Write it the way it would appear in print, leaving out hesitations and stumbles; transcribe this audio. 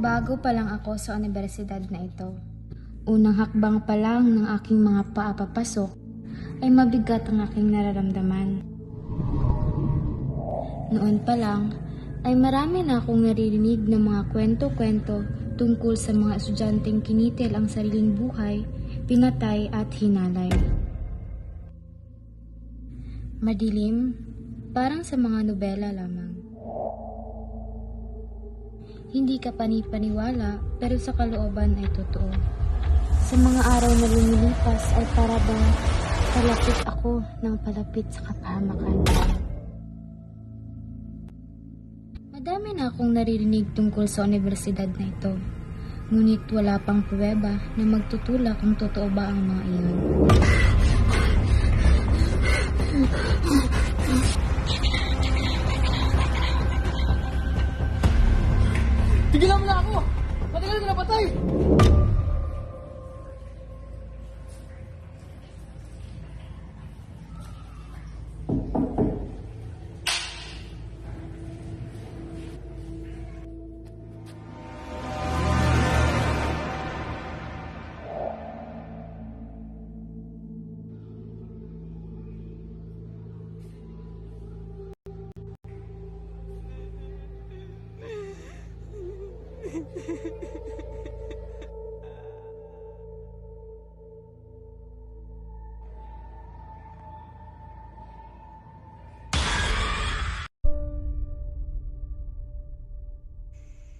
Bago pa lang ako sa universidad na ito. Unang hakbang pa lang ng aking mga paa papasok ay mabigat ang aking nararamdaman. Noon pa lang ay marami na akong naririnig ng mga kwento-kwento tungkol sa mga estudyanteng kinitil ang sariling buhay, pinatay at hinalay. Madilim, parang sa mga nobela lamang. Hindi ka panipaniwala pero sa kalooban ay totoo. Sa mga araw na lumilipas ay para bang palapit ako ng palapit sa kapahamakan. Madami na akong naririnig tungkol sa universidad na ito. Ngunit wala pang pruweba na magtutulak kung totoo ba ang mga iyon. Tigilan mo na ako! Matagal ka na patay!